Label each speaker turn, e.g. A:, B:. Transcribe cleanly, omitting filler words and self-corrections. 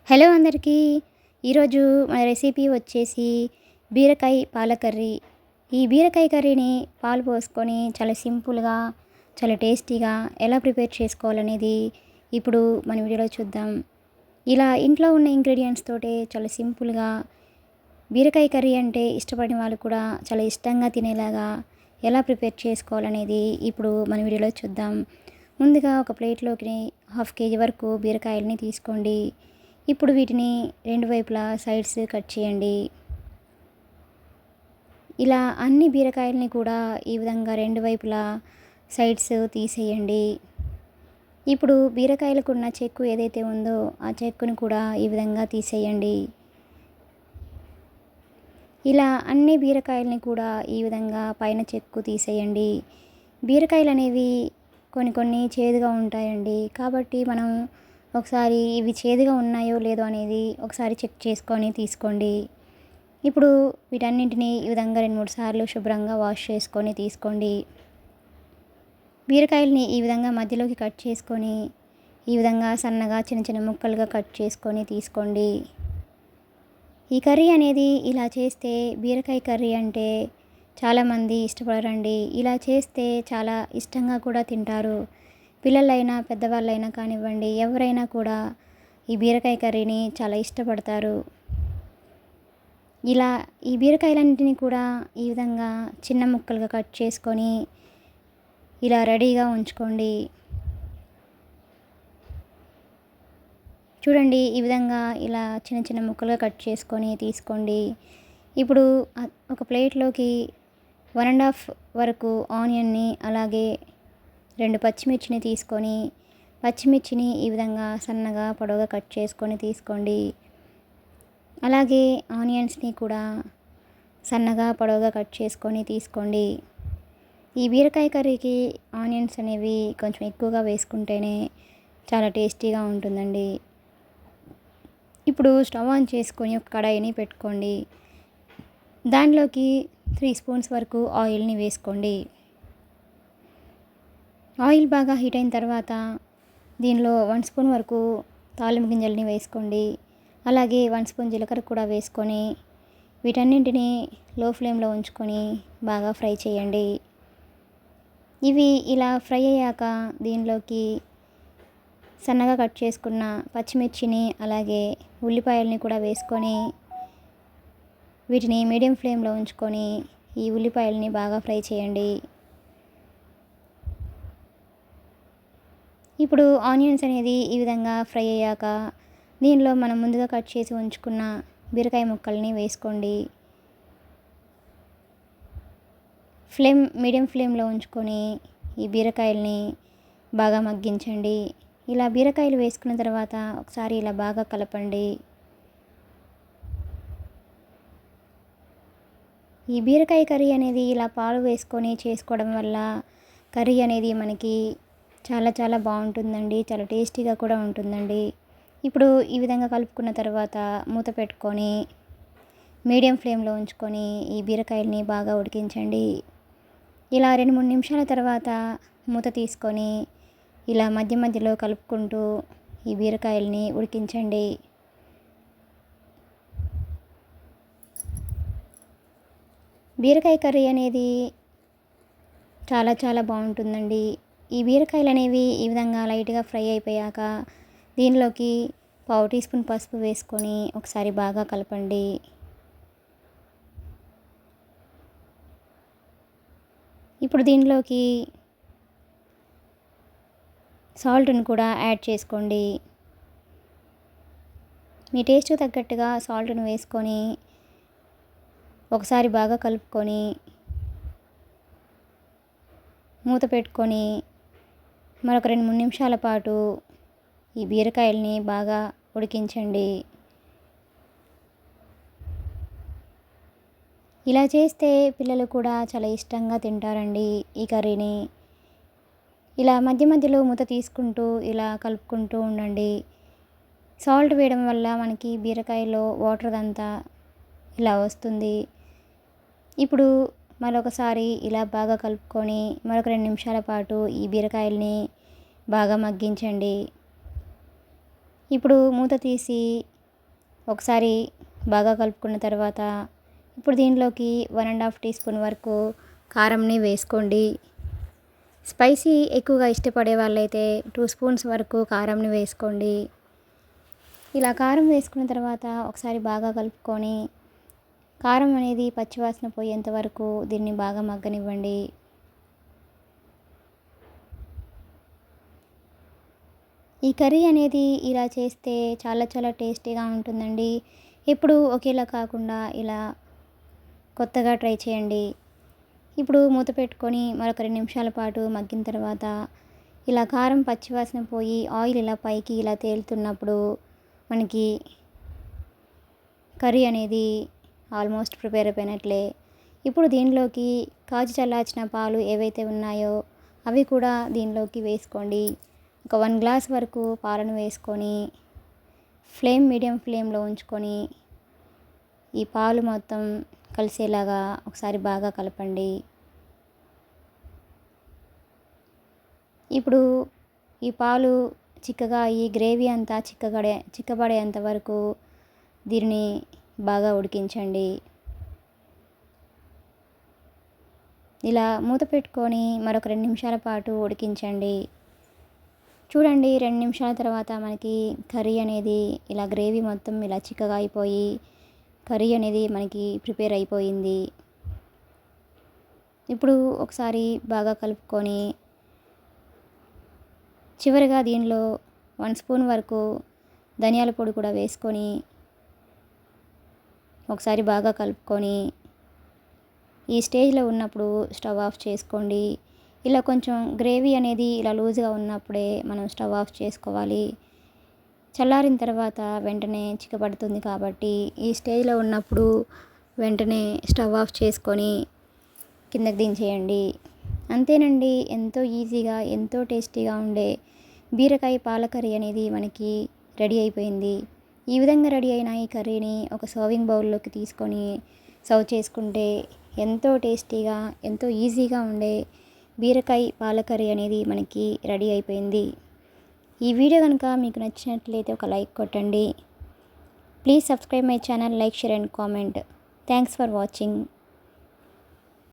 A: Hello అందరికీ. ఈరోజు మన రెసిపీ వచ్చేసి బీరకాయ పాల కర్రీ. ఈ బీరకాయ కర్రీని పాలు పోసుకొని చాలా సింపుల్గా, చాలా టేస్టీగా ఎలా ప్రిపేర్ చేసుకోవాలనేది ఇప్పుడు మన వీడియోలో చూద్దాం. ఇలా ఇంట్లో ఉన్న ఇంగ్రీడియంట్స్ తోటే చాలా సింపుల్గా బీరకాయ కర్రీ అంటే ఇష్టపడిన వాళ్ళు కూడా చాలా ఇష్టంగా తినేలాగా ఎలా ప్రిపేర్ చేసుకోవాలనేది ఇప్పుడు మన వీడియోలో చూద్దాం. ముందుగా ఒక ప్లేట్లోకి 1/2 కేజీ వరకు బీరకాయలని తీసుకోండి. ఇప్పుడు వీటిని రెండు వైపులా సైడ్స్ కట్ చేయండి. ఇలా అన్ని బీరకాయలని కూడా ఈ విధంగా రెండు వైపులా సైడ్స్ తీసేయండి. ఇప్పుడు బీరకాయలకు ఉన్న చెక్కు ఏదైతే ఉందో ఆ చెక్కుని కూడా ఈ విధంగా తీసేయండి. ఇలా అన్ని బీరకాయలని కూడా ఈ విధంగా పైన చెక్కు తీసేయండి. బీరకాయలు అనేవి కొన్ని చేదుగా ఉంటాయండి. కాబట్టి మనం ఒకసారి ఇవి చేదుగా ఉన్నాయో లేదో అనేది ఒకసారి చెక్ చేసుకొని తీసుకోండి. ఇప్పుడు వీటన్నింటినీ ఈ విధంగా 2-3 సార్లు శుభ్రంగా వాష్ చేసుకొని తీసుకోండి. బీరకాయలని ఈ విధంగా మధ్యలోకి కట్ చేసుకొని ఈ విధంగా సన్నగా చిన్న చిన్న ముక్కలుగా కట్ చేసుకొని తీసుకోండి. ఈ కర్రీ అనేది ఇలా చేస్తే బీరకాయ కర్రీ అంటే చాలామంది ఇష్టపడరండి. ఇలా చేస్తే చాలా ఇష్టంగా కూడా తింటారు. పిల్లలైనా పెద్దవాళ్ళైనా కానివ్వండి, ఎవరైనా కూడా ఈ బీరకాయ కర్రీని చాలా ఇష్టపడతారు. ఇలా ఈ బీరకాయలన్నింటినీ కూడా ఈ విధంగా చిన్న ముక్కలుగా కట్ చేసుకొని ఇలా రెడీగా ఉంచుకోండి. చూడండి, ఈ విధంగా ఇలా చిన్న చిన్న ముక్కలుగా కట్ చేసుకొని తీసుకోండి. ఇప్పుడు ఒక ప్లేట్లోకి 1.5 వరకు ఆనియన్ని, అలాగే 2 పచ్చిమిర్చిని తీసుకొని పచ్చిమిర్చిని ఈ విధంగా సన్నగా పొడవుగా కట్ చేసుకొని తీసుకోండి. అలాగే ఆనియన్స్ని కూడా సన్నగా పొడవుగా కట్ చేసుకొని తీసుకోండి. ఈ బీరకాయ కర్రీకి ఆనియన్స్ అనేవి కొంచెం ఎక్కువగా వేసుకుంటేనే చాలా టేస్టీగా ఉంటుందండి. ఇప్పుడు స్టవ్ ఆన్ చేసుకొని ఒక కడాయిని పెట్టుకోండి. దానిలోకి 3 స్పూన్స్ వరకు ఆయిల్ని వేసుకోండి. ఆయిల్ బాగా హీట్ అయిన తర్వాత దీనిలో 1 స్పూన్ వరకు తాలింపు గింజల్ని వేసుకోండి. అలాగే 1 స్పూన్ జీలకర్ర కూడా వేసుకొని వీటన్నింటినీ లో ఫ్లేమ్లో ఉంచుకొని బాగా ఫ్రై చేయండి. ఇవి ఇలా ఫ్రై అయ్యాక దీనిలోకి సన్నగా కట్ చేసుకున్న పచ్చిమిర్చిని, అలాగే ఉల్లిపాయలని కూడా వేసుకొని వీటిని మీడియం ఫ్లేమ్లో ఉంచుకొని ఈ ఉల్లిపాయలని బాగా ఫ్రై చేయండి. ఇప్పుడు ఆనియన్స్ అనేది ఈ విధంగా ఫ్రై అయ్యాక దీనిలో మనం ముందుగా కట్ చేసి ఉంచుకున్న బీరకాయ ముక్కల్ని వేసుకోండి. మీడియం ఫ్లేమ్లో ఉంచుకొని ఈ బీరకాయల్ని బాగా మగ్గించండి. ఇలా బీరకాయలు వేసుకున్న తర్వాత ఒకసారి ఇలా బాగా కలపండి. ఈ బీరకాయ కర్రీ అనేది ఇలా పాలు వేసుకొని చేసుకోవడం వల్ల కర్రీ అనేది మనకి చాలా బాగుంటుందండి. చాలా టేస్టీగా కూడా ఉంటుందండి. ఇప్పుడు ఈ విధంగా కలుపుకున్న తర్వాత మూత పెట్టుకొని మీడియం ఫ్లేమ్లో ఉంచుకొని ఈ బీరకాయల్ని బాగా ఉడికించండి. ఇలా 2-3 నిమిషాల తర్వాత మూత తీసుకొని ఇలా మధ్యలో కలుపుకుంటూ ఈ బీరకాయల్ని ఉడికించండి. బీరకాయ కర్రీ అనేది చాలా బాగుంటుందండి. ఈ బీరకాయలు అనేవి ఈ విధంగా లైట్గా ఫ్రై అయిపోయాక దీనిలోకి 1/2 టీ స్పూన్ పసుపు వేసుకొని ఒకసారి బాగా కలపండి. ఇప్పుడు దీనిలోకి సాల్ట్ని కూడా యాడ్ చేసుకోండి. మీ టేస్ట్కి తగ్గట్టుగా సాల్ట్ని వేసుకొని ఒకసారి బాగా కలుపుకొని మూత పెట్టుకొని మరొక 2-3 నిమిషాల పాటు ఈ బీరకాయల్ని బాగా ఉడికించండి. ఇలా చేస్తే పిల్లలు కూడా చాలా ఇష్టంగా తింటారండి ఈ కర్రీని. ఇలా మధ్యలో మూత తీసుకుంటూ ఇలా కలుపుకుంటూ ఉండండి. సాల్ట్ వేయడం వల్ల మనకి బీరకాయలో వాటర్ అంతా ఇలా వస్తుంది. ఇప్పుడు మరొకసారి ఇలా బాగా కలుపుకొని మరొక 2 నిమిషాల పాటు ఈ బీరకాయల్ని బాగా మగ్గించండి. ఇప్పుడు మూత తీసి ఒకసారి బాగా కలుపుకున్న తర్వాత ఇప్పుడు దీనిలోకి 1½ టీ స్పూన్ వరకు కారంని వేసుకోండి. స్పైసీ ఎక్కువగా ఇష్టపడే వాళ్ళైతే 2 స్పూన్స్ వరకు కారంని వేసుకోండి. ఇలా కారం వేసుకున్న తర్వాత ఒకసారి బాగా కలుపుకొని కారం అనేది పచ్చివాసన పోయేంత వరకు దీన్ని బాగా మగ్గనివ్వండి. ఈ కర్రీ అనేది ఇలా చేస్తే చాలా చాలా టేస్టీగా ఉంటుందండి. ఎప్పుడు ఒకేలా కాకుండా ఇలా కొత్తగా ట్రై చేయండి. ఇప్పుడు మూత పెట్టుకొని మరొక 2 నిమిషాల పాటు మగ్గిన తర్వాత ఇలా కారం పచ్చివాసన పోయి ఆయిల్ ఇలా పైకి ఇలా తేలుతున్నప్పుడు మనకి కర్రీ అనేది ఆల్మోస్ట్ ప్రిపేర్ అయిపోయినట్లే. ఇప్పుడు దీనిలోకి కాచి చల్లార్చిన పాలు ఏవైతే ఉన్నాయో అవి కూడా దీనిలోకి వేసుకోండి. ఒక 1 గ్లాస్ వరకు పాలను వేసుకొని మీడియం ఫ్లేమ్లో ఉంచుకొని ఈ పాలు మొత్తం కలిసేలాగా ఒకసారి బాగా కలపండి. ఇప్పుడు ఈ పాలు చిక్కగా ఈ గ్రేవీ అంతా చిక్కబడేంత వరకు దీన్ని బాగా ఉడికించండి. ఇలా మూత పెట్టుకొని మరొక 2 నిమిషాల పాటు ఉడికించండి. చూడండి, 2 నిమిషాల తర్వాత మనకి కర్రీ అనేది ఇలా గ్రేవీ మొత్తం ఇలా చిక్కగా అయిపోయి కర్రీ అనేది మనకి ప్రిపేర్ అయిపోయింది. ఇప్పుడు ఒకసారి బాగా కలుపుకొని చివరిగా దీనిలో 1 స్పూన్ వరకు ధనియాల పొడి కూడా వేసుకొని ఒకసారి బాగా కలుపుకొని ఈ స్టేజ్లో ఉన్నప్పుడు స్టవ్ ఆఫ్ చేసుకోండి. ఇలా కొంచెం గ్రేవీ అనేది ఇలా లూజ్గా ఉన్నప్పుడే మనం స్టవ్ ఆఫ్ చేసుకోవాలి. చల్లారిన తర్వాత వెంటనే చిక్కబడుతుంది కాబట్టి ఈ స్టేజ్లో ఉన్నప్పుడు వెంటనే స్టవ్ ఆఫ్ చేసుకొని కిందకి దించేయండి. అంతేనండి, ఎంతో ఈజీగా ఎంతో టేస్టీగా ఉండే బీరకాయ పాల కర్రీ అనేది మనకి రెడీ అయిపోయింది. ఈ విధంగా రెడీ అయిన ఈ కర్రీని ఒక సర్వింగ్ బౌల్లోకి తీసుకొని సర్వ్ చేసుకుంటే ఎంతో టేస్టీగా ఎంతో ఈజీగా ఉండే బీరకాయ పాల కర్రీ అనేది మనకి రెడీ అయిపోయింది. ఈ వీడియో కనుక మీకు నచ్చినట్లయితే ఒక లైక్ కొట్టండి. Please subscribe my channel, like, share and comment. Thanks for watching.